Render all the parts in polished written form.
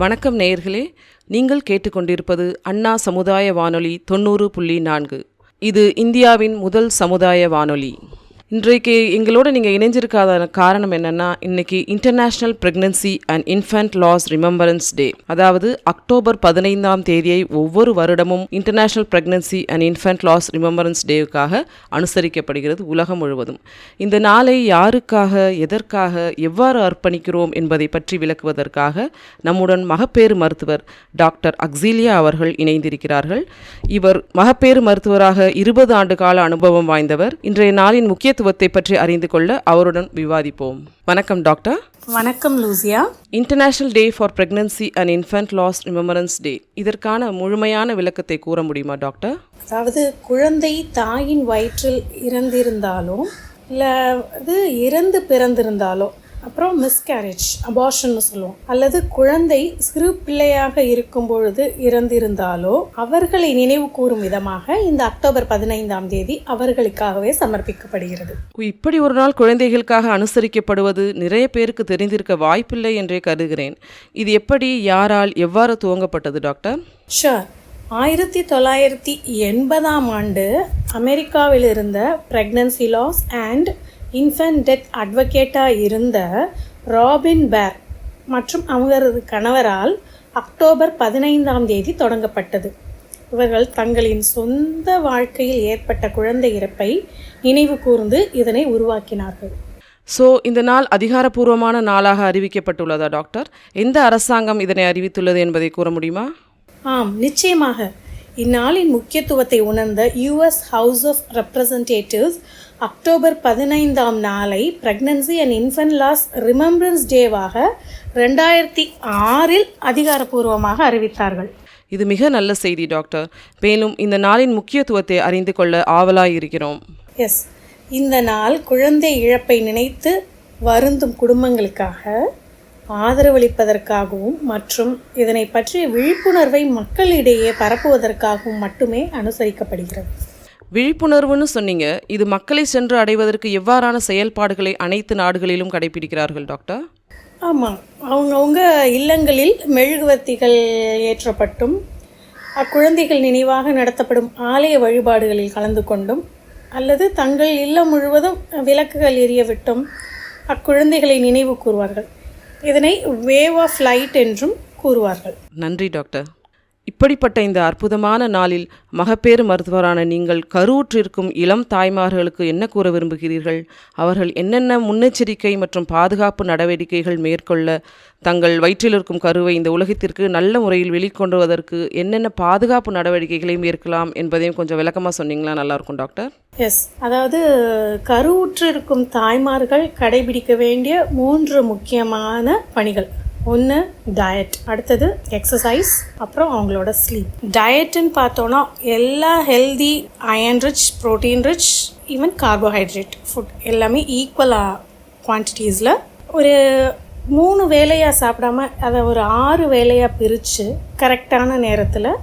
வணக்கம் நேயர்களே, நீங்கள் கேட்டுக்கொண்டிருப்பது அண்ணா சமுதாய வானொலி 90.4. இது இந்தியாவின் முதல் சமுதாய வானொலி. இன்றைக்கு எங்களோட நீங்கள் இணைஞ்சிருக்காத காரணம் என்னென்னா, இன்றைக்கி international pregnancy and infant loss remembrance day. அதாவது அக்டோபர் 15ஆம் தேதியை ஒவ்வொரு வருடமும் international pregnancy and infant loss remembrance டேவுக்காக அனுசரிக்கப்படுகிறது உலகம் முழுவதும். இந்த நாளை யாருக்காக, எதற்காக, எவ்வாறு அர்ப்பணிக்கிறோம் என்பதை பற்றி விளக்குவதற்காக நம்முடன் மகப்பேறு மருத்துவர் டாக்டர் அக்ஸீலியா அவர்கள் இணைந்திருக்கிறார்கள். இவர் மகப்பேறு மருத்துவராக 20 ஆண்டு கால அனுபவம் வாய்ந்தவர். இன்றைய நாளின் முக்கியத்துவத்தை பற்றி அறிந்து கொள்ள அவருடன் விவாதிப்போம். வணக்கம் டாக்டர். வணக்கம் Lucia. International day for pregnancy and infant loss remembrance day, இதற்கான முழுமையான விளக்கத்தை கூற முடியுமா டாக்டர்? அதாவது குழந்தை தாயின் வயிற்றில் இறந்திருந்தாலோ இல்லை அது இறந்து பிறந்திருந்தாலோ, அப்புறம் மிஸ்கேரேஜ் அபார்ஷன்னு சொல்லுவோம், அல்லது குழந்தை சிறு பிள்ளையாக இருக்கும் பொழுது இறந்திருந்தாலோ அவர்களை நினைவு கூறும் விதமாக இந்த அக்டோபர் 15ஆம் தேதி அவர்களுக்காகவே சமர்ப்பிக்கப்படுகிறது. இப்படி ஒரு நாள் குழந்தைகளுக்காக அனுசரிக்கப்படுவது நிறைய பேருக்கு தெரிந்திருக்க வாய்ப்பில்லை என்றே கருதுகிறேன். இது எப்படி, யாரால், எவ்வாறு துவங்கப்பட்டது டாக்டர்? ஷூர். 1980ஆம் ஆண்டு அமெரிக்காவில் இருந்த pregnancy loss and infant death அட்வொகேட்டாக இருந்த ராபின் பேர் மற்றும் அவரது கணவரால் அக்டோபர் 15ஆம் தேதி தொடங்கப்பட்டது. இவர்கள் தங்களின் சொந்த வாழ்க்கையில் ஏற்பட்ட குழந்தை இறப்பை நினைவு கூர்ந்து இதனை உருவாக்கினார்கள். ஸோ இந்த நாள் அதிகாரப்பூர்வமான நாளாக அறிவிக்கப்பட்டுள்ளதா டாக்டர்? எந்த அரசாங்கம் இதனை அறிவித்துள்ளது என்பதை கூற முடியுமா? ஆம், நிச்சயமாக. இந்நாளின் முக்கியத்துவத்தை உணர்ந்த US house of representatives October 15ஆம் நாளை pregnancy and infant loss remembrance டேவாக 2006 அதிகாரப்பூர்வமாக அறிவித்தார்கள். இது மிக நல்ல செய்தி டாக்டர். மேலும் இந்த நாளின் முக்கியத்துவத்தை அறிந்து கொள்ள ஆவலாய் இருக்கிறோம். எஸ், இந்த நாள் குழந்தை இழப்பை நினைத்து வருந்தும் குடும்பங்களுக்காக ஆதரவளிப்பதற்காகவும் மற்றும் இதனை பற்றிய விழிப்புணர்வை மக்களிடையே பரப்புவதற்காகவும் மட்டுமே அனுசரிக்கப்படுகிறது. விழிப்புணர்வுன்னு சொன்னீங்க. இது மக்களை சென்று அடைவதற்கு எவ்வாறான செயல்பாடுகளை அனைத்து நாடுகளிலும் கடைபிடிக்கிறார்கள் டாக்டர்? ஆமாம், அவங்கவுங்க இல்லங்களில் மெழுகுவர்த்திகள் ஏற்றப்பட்டும், அக்குழந்தைகள் நினைவாக நடத்தப்படும் ஆலய வழிபாடுகளில் கலந்து கொண்டும், அல்லது தங்கள் இல்லம் முழுவதும் விளக்குகள் எரியவிட்டும் அக்குழந்தைகளை நினைவு கூறுவார்கள். இதனை வேவ் ஆஃப் லைட் என்றும் கூறுவார்கள். நன்றி டாக்டர். இப்படிப்பட்ட இந்த அற்புதமான நாளில் மகப்பேறு மருத்துவரான நீங்கள் கருவுற்றிருக்கும் இளம் தாய்மார்களுக்கு என்ன கூற விரும்புகிறீர்கள்? அவர்கள் என்னென்ன முன்னெச்சரிக்கை மற்றும் பாதுகாப்பு நடவடிக்கைகள் மேற்கொள்ள, தங்கள் வயிற்றில் இருக்கும் கருவை இந்த உலகத்திற்கு நல்ல முறையில் வெளிக்கொண்டுவதற்கு என்னென்ன பாதுகாப்பு நடவடிக்கைகளை மேற்கொள்ளலாம் என்பதையும் கொஞ்சம் விளக்கமாக சொன்னீங்களா நல்லாயிருக்கும் டாக்டர். எஸ், அதாவது கருவுற்று இருக்கும் தாய்மார்கள் கடைபிடிக்க வேண்டிய 3 முக்கியமான பணிகள். ஒன்று டயட், அடுத்தது எக்ஸசைஸ், அப்புறம் அவங்களோட ஸ்லீப். டயட்டுன்னு பார்த்தோன்னா எல்லா healthy, iron rich, protein rich, even carbohydrate food எல்லாமே ஈக்குவலாக குவான்டிட்டிஸில் ஒரு 3 வேளையாக சாப்பிடாம அதை ஒரு 6 வேளையாக பிரித்து கரெக்டான நேரத்தில்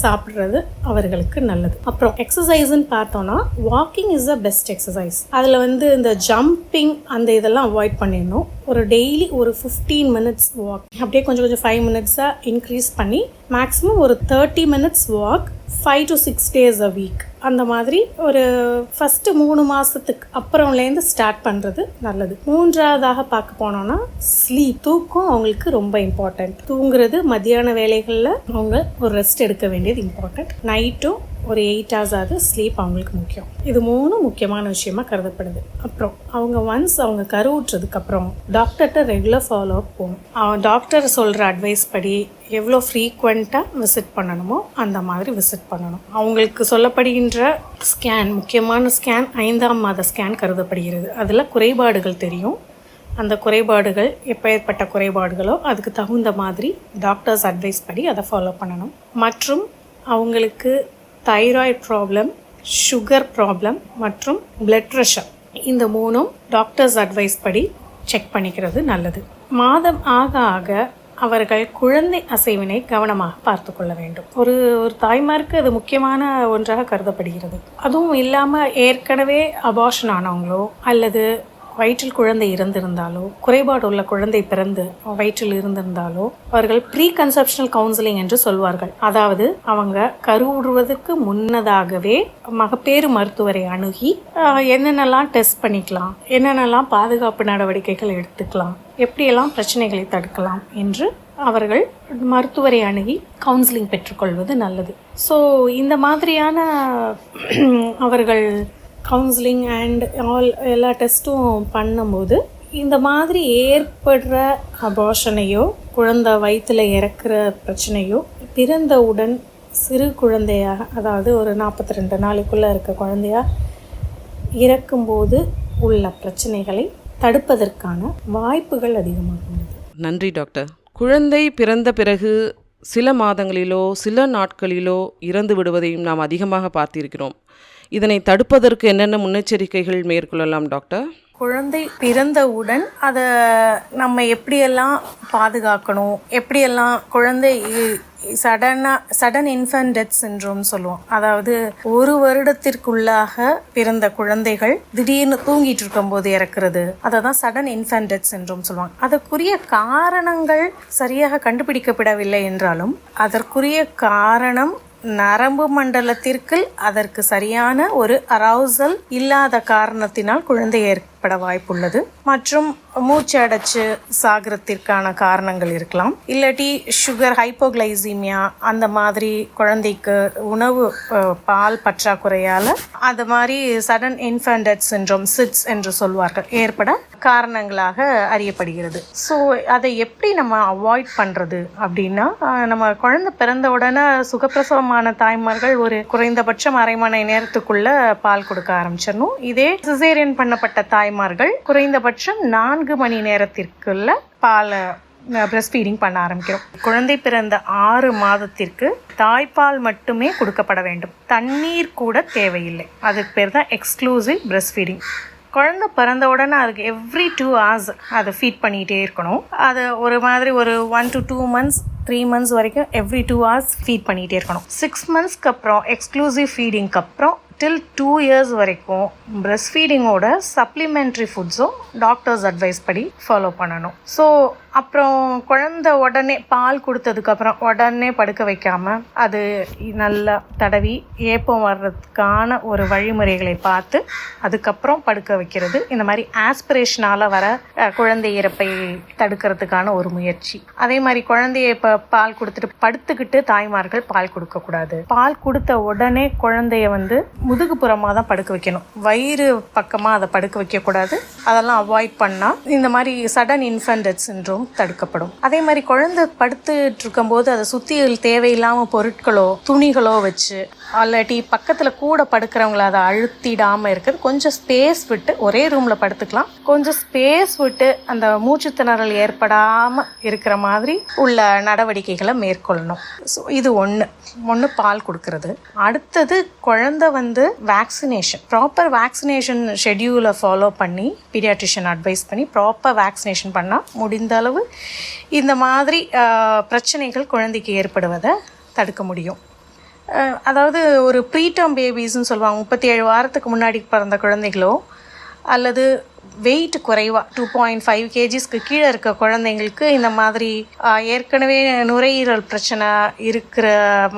சாப்பிட்றது அவர்களுக்கு நல்லது. அப்புறம் எக்ஸசைஸ்ன்னு பார்த்தோன்னா walking is the best exercise. அதில் இந்த ஜம்பிங் அந்த இதெல்லாம் அவாய்ட் பண்ணிடணும். ஒரு டெய்லி ஒரு 15 மினிட்ஸ் வாக், அப்படியே கொஞ்சம் 5 மினிட்ஸாக இன்க்ரீஸ் பண்ணி மேக்ஸிமம் ஒரு 30 minutes walk 5 to 6 days a week. அந்த மாதிரி ஒரு ஃபஸ்ட்டு 3 மாதத்துக்கு அப்புறம்லேருந்து ஸ்டார்ட் பண்ணுறது நல்லது. 3ஆவதாக பார்க்க போனோன்னா ஸ்லீப், தூக்கம் அவங்களுக்கு ரொம்ப இம்பார்ட்டண்ட். தூங்குறது மத்தியான வேலைகளில் அவங்க ஒரு ரெஸ்ட் எடுக்க வேண்டியது இம்பார்ட்டண்ட். நைட்டும் ஒரு 8 hours ஆகுது ஸ்லீப் அவங்களுக்கு முக்கியம். இது 3 முக்கியமான விஷயமா கருதப்படுது. அப்புறம் அவங்க ஒன்ஸ் அவங்க கருவுற்றதுக்கப்புறம் டாக்டர்கிட்ட ரெகுலர் ஃபாலோ அப் போகணும். அவன் டாக்டர் சொல்கிற அட்வைஸ் படி எவ்வளோ ஃப்ரீக்வெண்ட்டாக விசிட் பண்ணணுமோ அந்த மாதிரி விசிட் பண்ணணும். அவங்களுக்கு சொல்லப்படுகின்ற ஸ்கேன், முக்கியமான ஸ்கேன் 5ஆம் மாத ஸ்கேன் கருதப்படுகிறது. அதில் குறைபாடுகள் தெரியும். அந்த குறைபாடுகள் எப்பேற்பட்ட குறைபாடுகளோ அதுக்கு தகுந்த மாதிரி டாக்டர்ஸ் அட்வைஸ் படி அதை ஃபாலோ பண்ணணும். மற்றும் அவங்களுக்கு தைராய்டு ப்ராப்ளம், சுகர் ப்ராப்ளம் மற்றும் பிளட் ப்ரெஷர், இந்த 3ம் டாக்டர்ஸ் அட்வைஸ் படி செக் பண்ணிக்கிறது நல்லது. மாதம் ஆக ஆக அவர்கள் குழந்தை அசைவினை கவனமாக பார்த்து கொள்ள வேண்டும். ஒரு தாய்மாருக்கு அது முக்கியமான ஒன்றாக கருதப்படுகிறது. அதுவும் இல்லாமல் ஏற்கனவே அபார்ஷன் ஆனவங்களோ அல்லது வயிற்றில் குழந்தை இருந்திருந்தாலோ, குறைபாடு உள்ள குழந்தை பிறந்து வயிற்றில் இருந்திருந்தாலோ அவர்கள் ப்ரீ கன்செப்ஷனல் கவுன்சிலிங் என்று சொல்வார்கள். அதாவது அவங்க கருவுறுவதற்கு முன்னதாகவே மகப்பேறு மருத்துவரை அணுகி என்னென்னலாம் டெஸ்ட் பண்ணிக்கலாம், என்னென்னலாம் பாதுகாப்பு நடவடிக்கைகள் எடுத்துக்கலாம், எப்படியெல்லாம் பிரச்சனைகளை தடுக்கலாம் என்று அவர்கள் மருத்துவரை அணுகி கவுன்சிலிங் பெற்றுக்கொள்வது நல்லது. ஸோ இந்த மாதிரியான அவர்கள் கவுன்சிலிங் அண்ட் எல்லா டெஸ்ட்டும் பண்ணும்போது இந்த மாதிரி ஏற்படுற அபார்ஷனையோ, குழந்தை வயிற்றில் இறக்குற பிரச்சனையோ, பிறந்தவுடன் சிறு குழந்தையாக, அதாவது ஒரு 42 நாளைக்குள்ளே இருக்க குழந்தையாக இறக்கும்போது உள்ள பிரச்சனைகளை தடுப்பதற்கான வாய்ப்புகள் அதிகமாக உள்ளது. நன்றி டாக்டர். குழந்தை பிறந்த பிறகு சில மாதங்களிலோ சில நாட்களிலோ இறந்து விடுவதையும் நாம் அதிகமாக பார்த்திருக்கிறோம். இதனை தடுப்பதற்கு என்னென்ன முன்னெச்சரிக்கைகள் மேற்கொள்ளலாம் டாக்டர்? குழந்தை பிறந்தவுடன் அதை நம்ம எப்படியெல்லாம் பாதுகாக்கணும், எப்படியெல்லாம் குழந்தை சடன் இன்ஃபன்ட் டெத் சிண்ட்ரோம் சொல்லுவோம். அதாவது 1 வருடத்திற்குள்ளாக பிறந்த குழந்தைகள் திடீர்னு தூங்கிட்டு இருக்கும்போது இறக்குறது, அதை தான் சடன் இன்ஃபன்ட் டெத் சிண்ட்ரோம் சொல்லுவாங்க. அதற்குரிய காரணங்கள் சரியாக கண்டுபிடிக்கப்படவில்லை என்றாலும் அதற்குரிய காரணம் நரம்பு மண்டலத்திற்கு அதற்கு சரியான ஒரு அரவுசல் இல்லாத காரணத்தினால் குழந்தை ஏற்பட வாய்ப்புள்ளது. மற்றும் மூச்சு அடைச்சு சாகிறதுக்கான காரணங்கள் இருக்கலாம். இல்லாட்டி சுகர் ஹைப்போகிளைசீமியா, அந்த மாதிரி குழந்தைக்கு உணவு பால் பற்றாக்குறையால் அது மாதிரி sudden infant death syndrome chits என்று சொல்வார்கள் ஏற்பட காரணங்களாக அறியப்படுகிறது. ஸோ அதை எப்படி நம்ம அவாய்ட் பண்ணுறது அப்படின்னா, நம்ம குழந்தை பிறந்த உடனே சுகப்பிரசவமான தாய்மார்கள் ஒரு குறைந்தபட்சம் 1/2 மணி நேரத்துக்குள்ள பால் கொடுக்க ஆரம்பிச்சிடணும். இதே சிசேரியன் பண்ணப்பட்ட தாய்மார்கள் குறைந்தபட்சம் 4 மணி நேரத்திற்குள்ள பாலை பிரஸ்ட் ஃபீடிங் பண்ண ஆரம்பிக்கிறோம். குழந்தை பிறந்த 6 மாதத்திற்கு தாய்ப்பால் மட்டுமே கொடுக்கப்பட வேண்டும். தண்ணீர் கூட தேவையில்லை. அதுக்கு பேர் தான் எக்ஸ்க்ளூசிவ் பிரஸ்ட் ஃபீடிங். குழந்தை பிறந்த உடனே அதுக்கு எவ்ரி 2 hours அதை ஃபீட் பண்ணிகிட்டே இருக்கணும். அதை ஒரு மாதிரி ஒரு 1 to 2 months 3 months வரைக்கும் எவ்ரி 2 hours ஃபீட் பண்ணிகிட்டே இருக்கணும். 6 monthsக்கு அப்புறம் எக்ஸ்க்ளூசிவ் ஃபீடிங்க்கு அப்புறம் till 2 years வரைக்கும் பிரஸ்ட் ஃபீடிங்கோட சப்ளிமெண்ட்ரி ஃபுட்ஸும் டாக்டர்ஸ் அட்வைஸ் படி ஃபாலோ பண்ணணும். ஸோ அப்புறம் குழந்தை உடனே பால் கொடுத்ததுக்கப்புறம் உடனே படுக்க வைக்காமல் அது நல்லா தடவி ஏப்பம் வர்றதுக்கான ஒரு வழிமுறைகளை பார்த்து அதுக்கப்புறம் படுக்க வைக்கிறது. இந்த மாதிரி ஆஸ்பிரேஷனால் வர குழந்தை இறப்பை தடுக்கிறதுக்கான ஒரு முயற்சி. அதே மாதிரி குழந்தைய இப்போ பால் கொடுத்துட்டு படுத்துக்கிட்டு தாய்மார்கள் பால் கொடுக்கக்கூடாது. பால் கொடுத்த உடனே குழந்தைய முதுகுப்புறமாக தான் படுக்க வைக்கணும். வயிறு பக்கமாக அதை படுக்க வைக்கக்கூடாது. அதெல்லாம் அவாய்ட் பண்ணால் இந்த மாதிரி சடன் இன்ஃபன்ட் டெத் சிண்ட்ரோம் தடுக்கப்படும். அதே மாதிரி குழந்தை படுத்துட்டு இருக்கும்போது அதை சுற்றி தேவையில்லாமல் பொருட்களோ துணிகளோ வச்சு, அல்லாட்டி பக்கத்தில் கூட படுக்கிறவங்கள அதை அழுத்திடாமல் இருக்கிறது. கொஞ்சம் ஸ்பேஸ் விட்டு ஒரே ரூமில் படுத்துக்கலாம். கொஞ்சம் ஸ்பேஸ் விட்டு அந்த மூச்சு திணறல் ஏற்படாமல் இருக்கிற மாதிரி உள்ள நடவடிக்கைகளை மேற்கொள்ளணும். ஸோ இது ஒன்று பால் கொடுக்கறது. அடுத்தது குழந்தை வேக்சினேஷன், ப்ராப்பர் வேக்சினேஷன் ஷெட்யூலை ஃபாலோ பண்ணி பீடியாட்ரிஷியன் அட்வைஸ் பண்ணி ப்ராப்பர் வேக்சினேஷன் பண்ணால் முடிந்த அளவு இந்த மாதிரி பிரச்சனைகள் குழந்தைக்கு ஏற்படுவதை தடுக்க முடியும். அதாவது ஒரு ப்ரீடம் பேபிஸ்ன்னு சொல்லுவாங்க. 37 வாரத்துக்கு முன்னாடி பிறந்த குழந்தைகளோ அல்லது வெயிட் குறைவாக 2.5 kgsக்கு கீழே இருக்க குழந்தைங்களுக்கு இந்த மாதிரி ஏற்கனவே நுரையீரல் பிரச்சனை இருக்கிற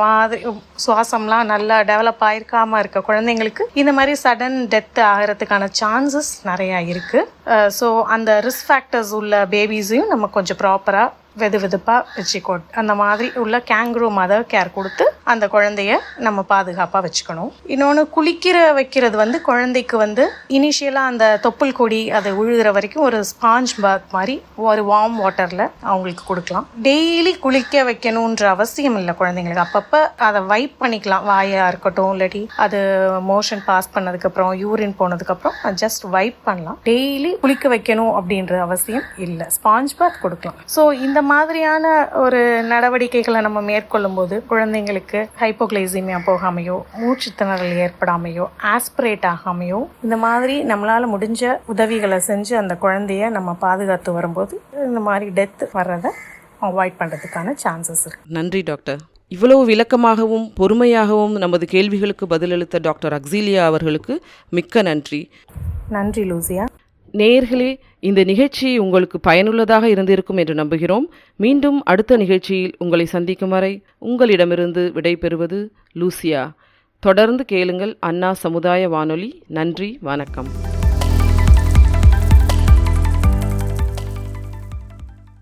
மாதிரி சுவாசம்லாம் நல்லா டெவலப் ஆகிருக்காமல் இருக்க குழந்தைங்களுக்கு இந்த மாதிரி சடன் டெத் ஆகிறதுக்கான சான்சஸ் நிறையா இருக்குது. ஸோ அந்த ரிஸ்க் ஃபேக்டர்ஸ் உள்ள பேபிஸையும் நம்ம கொஞ்சம் ப்ராப்பராக வெதுவெதுப்பாக வச்சுக்கோ, அந்த மாதிரி உள்ள கேங்க்ரூ மதர் கேர் கொடுத்து அந்த குழந்தைய நம்ம பாதுகாப்பாக வச்சுக்கணும். இன்னொன்று குளிக்கிற வைக்கிறது குழந்தைக்கு இனிஷியலாக அந்த தொப்புள் கொடி அதை உழுகிற வரைக்கும் ஒரு ஸ்பாஞ்ச் பாத் மாதிரி ஒரு வார்ம் வாட்டரில் அவங்களுக்கு கொடுக்கலாம். டெய்லி குளிக்க வைக்கணுன்ற அவசியம் இல்லை குழந்தைங்களுக்கு. அப்பப்போ அதை வைப் பண்ணிக்கலாம். வாயாக இருக்கட்டும், இல்லாட்டி அது மோஷன் பாஸ் பண்ணதுக்கப்புறம் யூரின் போனதுக்கப்புறம் ஜஸ்ட் வைப் பண்ணலாம். டெய்லி குளிக்க வைக்கணும் அப்படின்ற அவசியம் இல்லை. ஸ்பாஞ்ச் பாத் கொடுக்கலாம். ஸோ இந்த மாதிரியான ஒரு நடவடிக்கைகளை நம்ம மேற்கொள்ளும் போது குழந்தைங்களுக்கு ஹைப்போகிளைசீமியா போகாமையோ, மூச்சு திணறல் ஏற்படாமையோ, ஆஸ்பிரேட் ஆகாமையோ, இந்த மாதிரி நம்மளால முடிஞ்ச உதவிகளை செஞ்சு அந்த குழந்தைய நம்ம பாதுகாத்து வரும்போது இந்த மாதிரி டெத் வர்றதை அவாய்ட் பண்ணுறதுக்கான சான்சஸ் இருக்கு. நன்றி டாக்டர். இவ்வளவு விளக்கமாகவும் பொறுமையாகவும் நமது கேள்விகளுக்கு பதிலளித்த டாக்டர் அக்ஸீலியா அவர்களுக்கு மிக்க நன்றி. நன்றி லூசியா. நேயர்களே, இந்த நிகழ்ச்சி உங்களுக்கு பயனுள்ளதாக இருந்திருக்கும் என்று நம்புகிறோம். மீண்டும் அடுத்த நிகழ்ச்சியில் உங்களை சந்திக்கும் வரை உங்களிடமிருந்து விடைபெறுவது லூசியா. தொடர்ந்து கேளுங்கள் அண்ணா சமுதாய வானொலி. நன்றி, வணக்கம்.